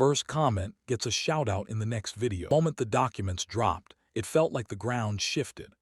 first comment gets a shout-out in the next video. The moment the documents dropped, it felt like the ground shifted.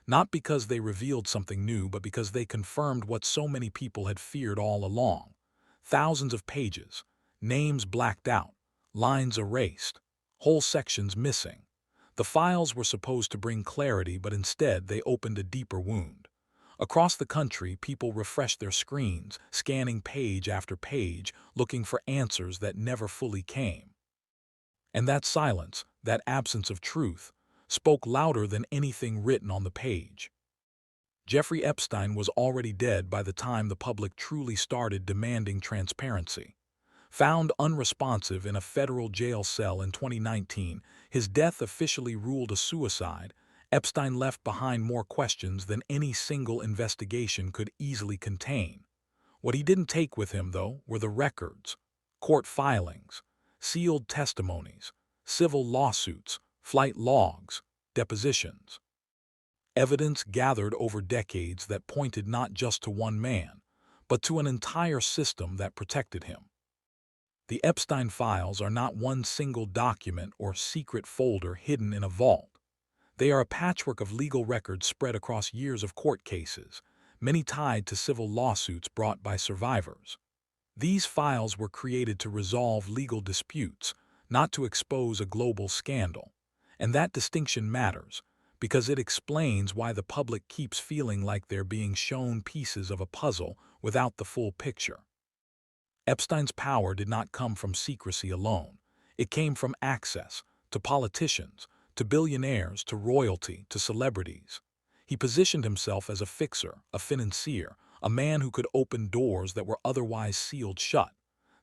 Not because they revealed something new, but because they confirmed what so many people had feared all along. Thousands of pages, names blacked out, lines erased, whole sections missing. The files were supposed to bring clarity, but instead they opened a deeper wound. Across the country, people refreshed their screens, scanning page after page, looking for answers that never fully came. And that silence, that absence of truth, spoke louder than anything written on the page. Jeffrey Epstein was already dead by the time the public truly started demanding transparency. Found unresponsive in a federal jail cell in 2019, his death officially ruled a suicide. Epstein left behind more questions than any single investigation could easily contain. What he didn't take with him, though, were the records, court filings, sealed testimonies, civil lawsuits, flight logs, depositions. Evidence gathered over decades that pointed not just to one man, but to an entire system that protected him. The Epstein files are not one single document or secret folder hidden in a vault. They are a patchwork of legal records spread across years of court cases, many tied to civil lawsuits brought by survivors. These files were created to resolve legal disputes, not to expose a global scandal. And that distinction matters, because it explains why the public keeps feeling like they're being shown pieces of a puzzle without the full picture. Epstein's power did not come from secrecy alone. It came from access to politicians, to billionaires, to royalty, to celebrities. He positioned himself as a fixer, a financier, a man who could open doors that were otherwise sealed shut.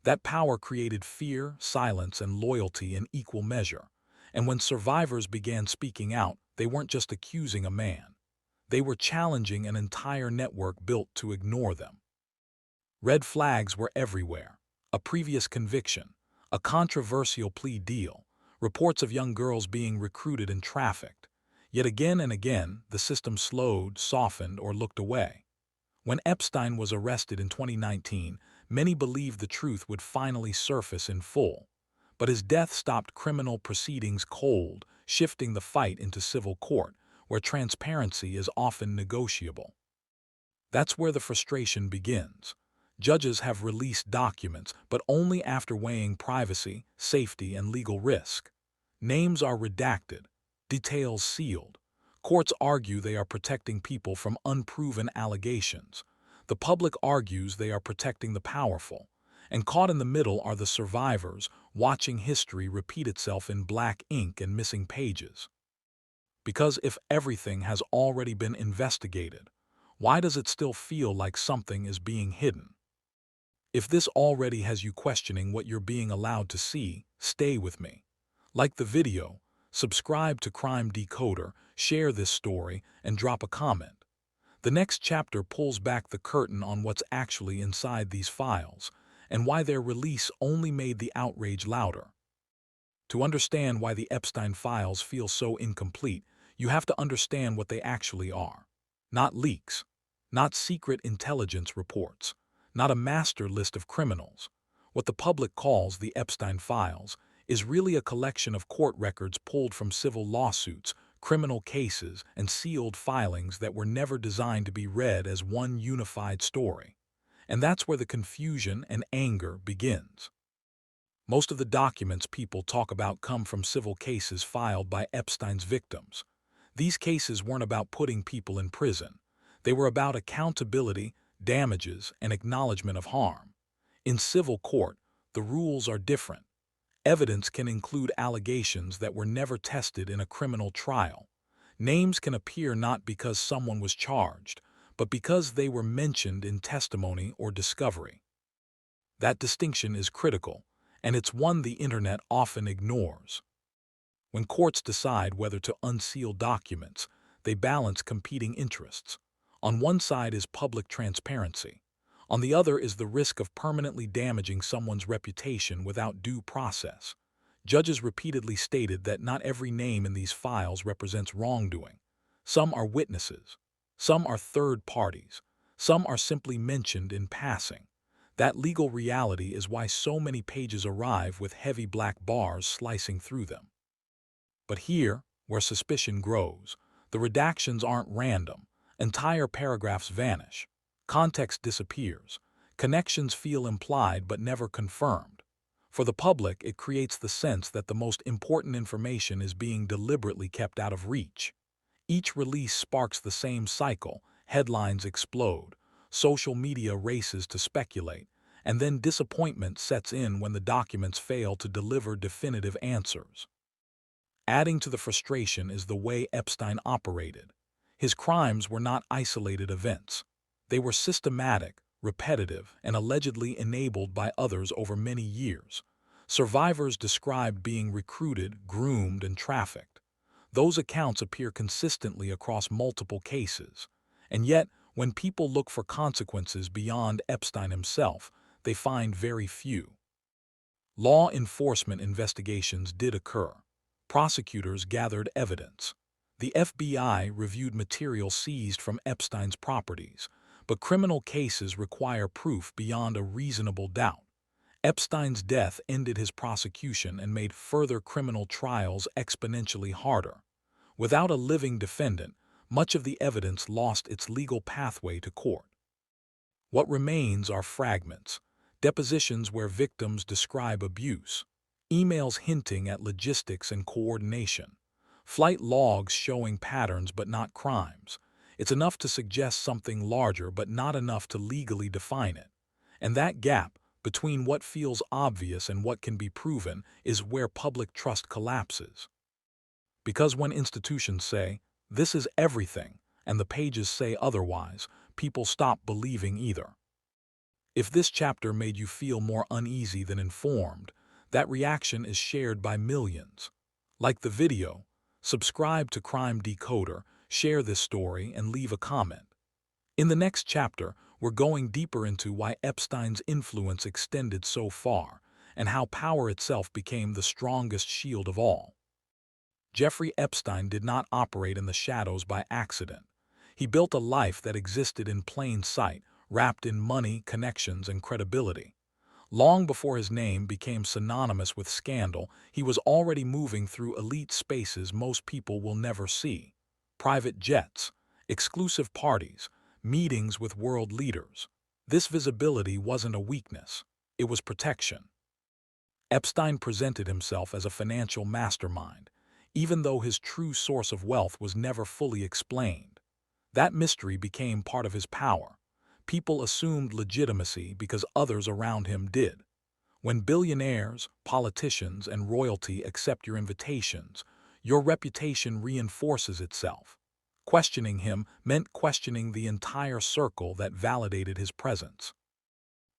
That power created fear, silence, and loyalty in equal measure. And when survivors began speaking out, they weren't just accusing a man. They were challenging an entire network built to ignore them. Red flags were everywhere. A previous conviction, a controversial plea deal, reports of young girls being recruited and trafficked. Yet again and again, the system slowed, softened, or looked away. When Epstein was arrested in 2019, many believed the truth would finally surface in full. But his death stopped criminal proceedings cold, shifting the fight into civil court, where transparency is often negotiable. That's where the frustration begins. Judges have released documents, but only after weighing privacy, safety, and legal risk. Names are redacted, details sealed. Courts argue they are protecting people from unproven allegations. The public argues they are protecting the powerful. And caught in the middle are the survivors, watching history repeat itself in black ink and missing pages. Because if everything has already been investigated, why does it still feel like something is being hidden? If this already has you questioning what you're being allowed to see, stay with me. Like the video, subscribe to Crime Decoder, share this story, and drop a comment. The next chapter pulls back the curtain on what's actually inside these files, and why their release only made the outrage louder. To understand why the Epstein files feel so incomplete, you have to understand what they actually are. Not leaks, not secret intelligence reports, not a master list of criminals. What the public calls the Epstein files is really a collection of court records pulled from civil lawsuits, criminal cases, and sealed filings that were never designed to be read as one unified story. And that's where the confusion and anger begins. Most of the documents people talk about come from civil cases filed by Epstein's victims. These cases weren't about putting people in prison. They were about accountability, damages, and acknowledgement of harm. In civil court, the rules are different. Evidence can include allegations that were never tested in a criminal trial. Names can appear not because someone was charged, but because they were mentioned in testimony or discovery. That distinction is critical, and it's one the internet often ignores. When courts decide whether to unseal documents, they balance competing interests. On one side is public transparency. On the other is the risk of permanently damaging someone's reputation without due process. Judges repeatedly stated that not every name in these files represents wrongdoing. Some are witnesses. Some are third parties. Some are simply mentioned in passing. That legal reality is why so many pages arrive with heavy black bars slicing through them. But here, where suspicion grows, the redactions aren't random. Entire paragraphs vanish. Context disappears. Connections feel implied but never confirmed. For the public, it creates the sense that the most important information is being deliberately kept out of reach. Each release sparks the same cycle. Headlines explode. Social media races to speculate. And then disappointment sets in when the documents fail to deliver definitive answers. Adding to the frustration is the way Epstein operated. His crimes were not isolated events. They were systematic, repetitive, and allegedly enabled by others over many years. Survivors described being recruited, groomed, and trafficked. Those accounts appear consistently across multiple cases. And yet, when people look for consequences beyond Epstein himself, they find very few. Law enforcement investigations did occur. Prosecutors gathered evidence. The FBI reviewed material seized from Epstein's properties, but criminal cases require proof beyond a reasonable doubt. Epstein's death ended his prosecution and made further criminal trials exponentially harder. Without a living defendant, much of the evidence lost its legal pathway to court. What remains are fragments, depositions where victims describe abuse, emails hinting at logistics and coordination, flight logs showing patterns but not crimes. It's enough to suggest something larger but not enough to legally define it. And that gap, between what feels obvious and what can be proven, is where public trust collapses. Because when institutions say, "This is everything," and the pages say otherwise, people stop believing either. If this chapter made you feel more uneasy than informed, that reaction is shared by millions. Like the video, subscribe to Crime Decoder, share this story, and leave a comment. In the next chapter, we're going deeper into why Epstein's influence extended so far, and how power itself became the strongest shield of all. Jeffrey Epstein did not operate in the shadows by accident. He built a life that existed in plain sight, wrapped in money, connections, and credibility. Long before his name became synonymous with scandal, he was already moving through elite spaces most people will never see. Private jets, exclusive parties, meetings with world leaders. This visibility wasn't a weakness, it was protection. Epstein presented himself as a financial mastermind, even though his true source of wealth was never fully explained. That mystery became part of his power. People assumed legitimacy because others around him did. When billionaires, politicians, and royalty accept your invitations, your reputation reinforces itself. Questioning him meant questioning the entire circle that validated his presence.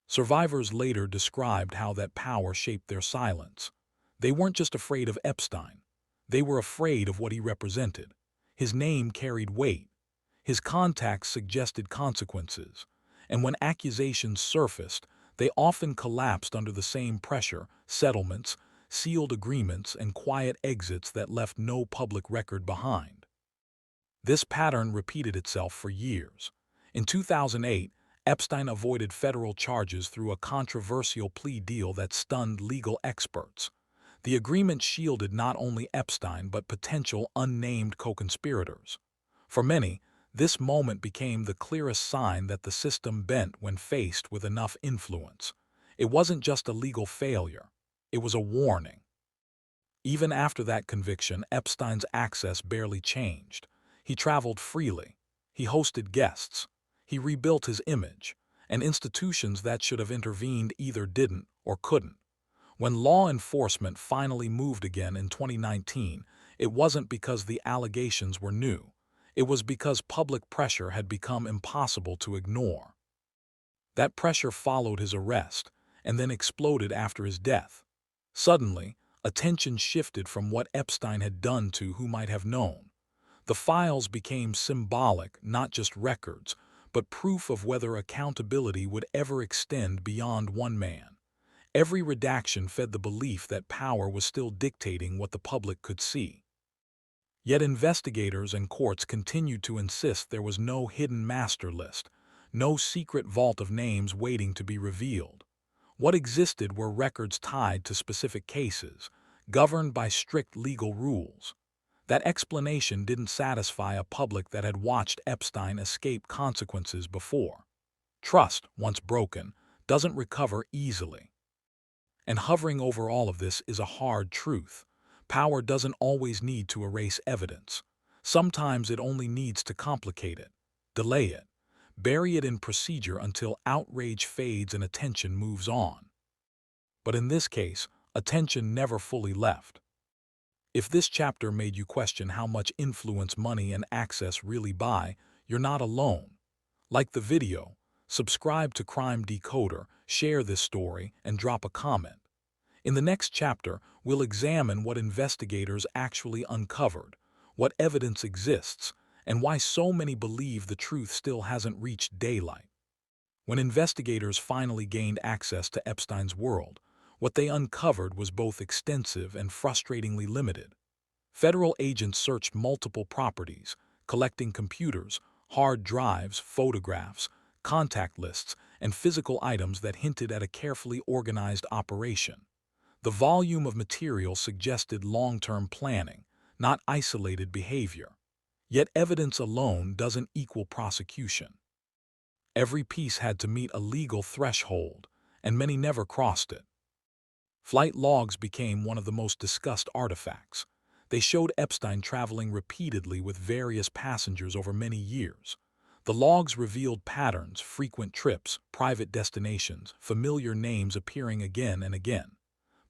Survivors later described how that power shaped their silence. They weren't just afraid of Epstein. They were afraid of what he represented. His name carried weight. His contacts suggested consequences. And when accusations surfaced, they often collapsed under the same pressure: settlements, sealed agreements, and quiet exits that left no public record behind. This pattern repeated itself for years. In 2008, Epstein avoided federal charges through a controversial plea deal that stunned legal experts. The agreement shielded not only Epstein but potential unnamed co-conspirators. For many, this moment became the clearest sign that the system bent when faced with enough influence. It wasn't just a legal failure, it was a warning. Even after that conviction, Epstein's access barely changed. He traveled freely, he hosted guests, he rebuilt his image, and institutions that should have intervened either didn't or couldn't. When law enforcement finally moved again in 2019, it wasn't because the allegations were new. It was because public pressure had become impossible to ignore. That pressure followed his arrest, and then exploded after his death. Suddenly, attention shifted from what Epstein had done to who might have known. The files became symbolic, not just records, but proof of whether accountability would ever extend beyond one man. Every redaction fed the belief that power was still dictating what the public could see. Yet investigators and courts continued to insist there was no hidden master list, no secret vault of names waiting to be revealed. What existed were records tied to specific cases, governed by strict legal rules. That explanation didn't satisfy a public that had watched Epstein escape consequences before. Trust, once broken, doesn't recover easily. And hovering over all of this is a hard truth. Power doesn't always need to erase evidence. Sometimes it only needs to complicate it, delay it, bury it in procedure until outrage fades and attention moves on. But in this case, attention never fully left. If this chapter made you question how much influence money and access really buy, you're not alone. Like the video, subscribe to Crime Decoder, share this story, and drop a comment. In the next chapter, we'll examine what investigators actually uncovered, what evidence exists, and why so many believe the truth still hasn't reached daylight. When investigators finally gained access to Epstein's world, what they uncovered was both extensive and frustratingly limited. Federal agents searched multiple properties, collecting computers, hard drives, photographs, contact lists, and physical items that hinted at a carefully organized operation. The volume of material suggested long-term planning, not isolated behavior. Yet evidence alone doesn't equal prosecution. Every piece had to meet a legal threshold, and many never crossed it. Flight logs became one of the most discussed artifacts. They showed Epstein traveling repeatedly with various passengers over many years. The logs revealed patterns, frequent trips, private destinations, familiar names appearing again and again.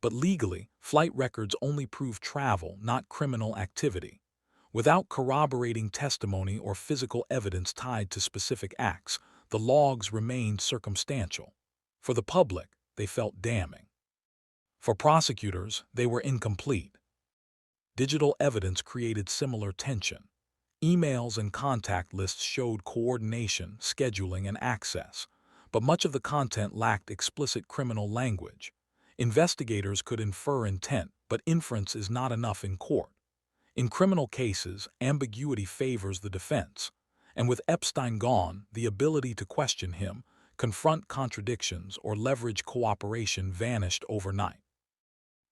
But legally, flight records only prove travel, not criminal activity. Without corroborating testimony or physical evidence tied to specific acts, the logs remained circumstantial. For the public, they felt damning. For prosecutors, they were incomplete. Digital evidence created similar tension. Emails and contact lists showed coordination, scheduling, and access, but much of the content lacked explicit criminal language. Investigators could infer intent, but inference is not enough in court. In criminal cases, ambiguity favors the defense, and with Epstein gone, the ability to question him, confront contradictions, or leverage cooperation vanished overnight.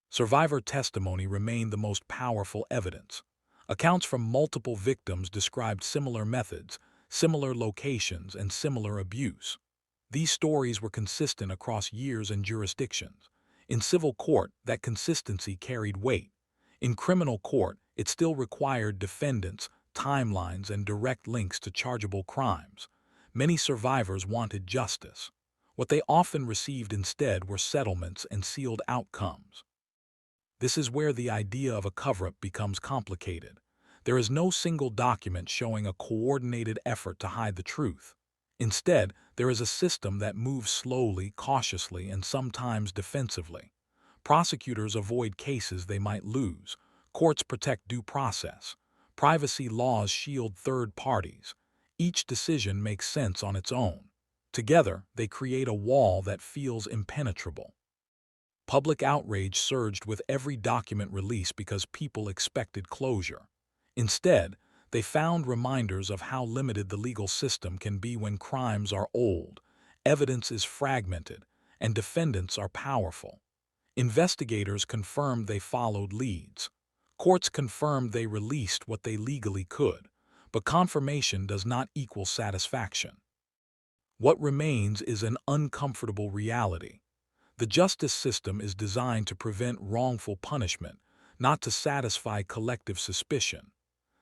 Survivor testimony remained the most powerful evidence. Accounts from multiple victims described similar methods, similar locations, and similar abuse. These stories were consistent across years and jurisdictions. In civil court, that consistency carried weight. In criminal court, it still required defendants, timelines, and direct links to chargeable crimes. Many survivors wanted justice. What they often received instead were settlements and sealed outcomes. This is where the idea of a cover-up becomes complicated. There is no single document showing a coordinated effort to hide the truth. Instead, there is a system that moves slowly, cautiously, and sometimes defensively. Prosecutors avoid cases they might lose. Courts protect due process. Privacy laws shield third parties. Each decision makes sense on its own. Together, they create a wall that feels impenetrable. Public outrage surged with every document released because people expected closure. Instead, they found reminders of how limited the legal system can be when crimes are old, evidence is fragmented, and defendants are powerful. Investigators confirmed they followed leads. Courts confirmed they released what they legally could, but confirmation does not equal satisfaction. What remains is an uncomfortable reality. The justice system is designed to prevent wrongful punishment, not to satisfy collective suspicion.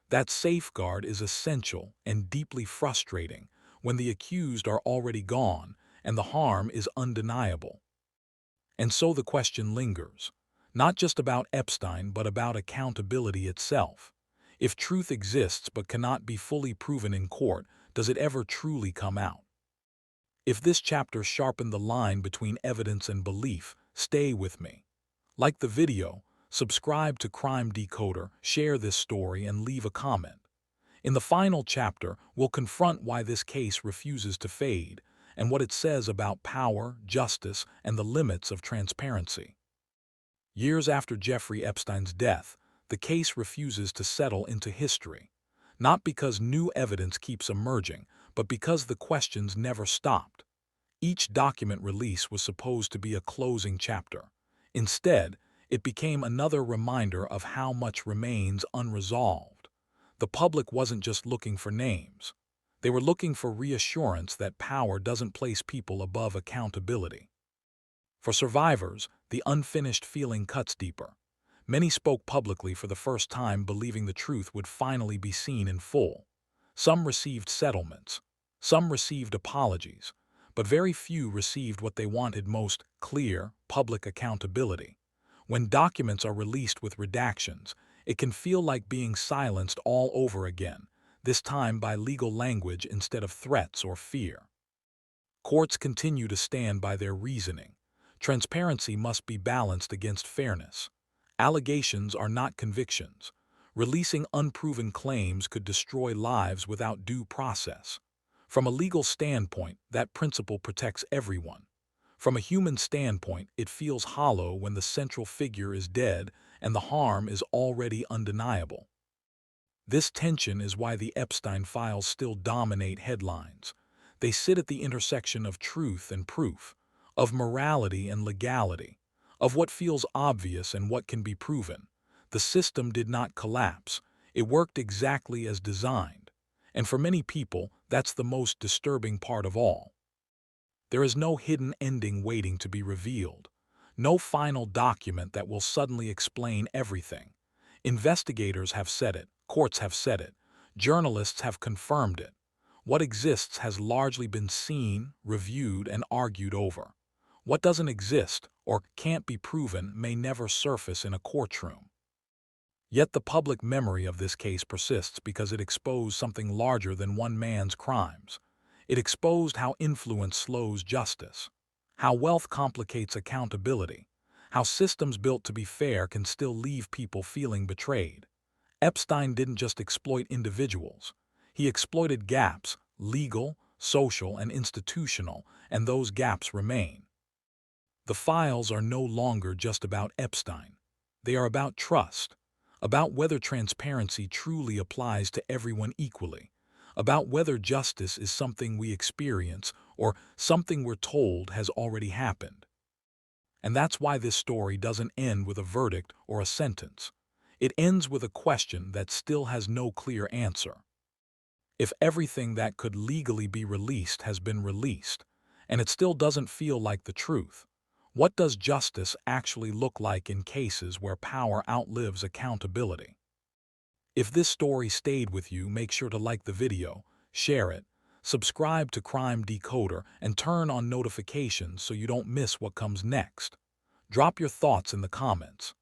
That safeguard is essential and deeply frustrating when the accused are already gone and the harm is undeniable. And so the question lingers, not just about Epstein but about accountability itself. If truth exists but cannot be fully proven in court, does it ever truly come out? If this chapter sharpened the line between evidence and belief, stay with me. Like the video, subscribe to Crime Decoder, share this story, and leave a comment. In the final chapter, we'll confront why this case refuses to fade and what it says about power, justice, and the limits of transparency. Years after Jeffrey Epstein's death, the case refuses to settle into history. Not because new evidence keeps emerging, but because the questions never stopped. Each document release was supposed to be a closing chapter. Instead, it became another reminder of how much remains unresolved. The public wasn't just looking for names. They were looking for reassurance that power doesn't place people above accountability. For survivors, the unfinished feeling cuts deeper. Many spoke publicly for the first time, believing the truth would finally be seen in full. Some received settlements. Some received apologies. But very few received what they wanted most: clear, public accountability. When documents are released with redactions, it can feel like being silenced all over again, this time by legal language instead of threats or fear. Courts continue to stand by their reasoning. Transparency must be balanced against fairness. Allegations are not convictions. Releasing unproven claims could destroy lives without due process. From a legal standpoint, that principle protects everyone. From a human standpoint, it feels hollow when the central figure is dead and the harm is already undeniable. This tension is why the Epstein files still dominate headlines. They sit at the intersection of truth and proof, of morality and legality, of what feels obvious and what can be proven. The system did not collapse. It worked exactly as designed. And for many people, that's the most disturbing part of all. There is no hidden ending waiting to be revealed. No final document that will suddenly explain everything. Investigators have said it, courts have said it, journalists have confirmed it. What exists has largely been seen, reviewed, and argued over. What doesn't exist or can't be proven may never surface in a courtroom. Yet the public memory of this case persists because it exposed something larger than one man's crimes. It exposed how influence slows justice, how wealth complicates accountability, how systems built to be fair can still leave people feeling betrayed. Epstein didn't just exploit individuals. He exploited gaps, legal, social, and institutional, and those gaps remain. The files are no longer just about Epstein. They are about trust, about whether transparency truly applies to everyone equally, about whether justice is something we experience or something we're told has already happened. And that's why this story doesn't end with a verdict or a sentence. It ends with a question that still has no clear answer. If everything that could legally be released has been released, and it still doesn't feel like the truth, what does justice actually look like in cases where power outlives accountability? If this story stayed with you, make sure to like the video, share it, subscribe to Crime Decoder, and turn on notifications so you don't miss what comes next. Drop your thoughts in the comments.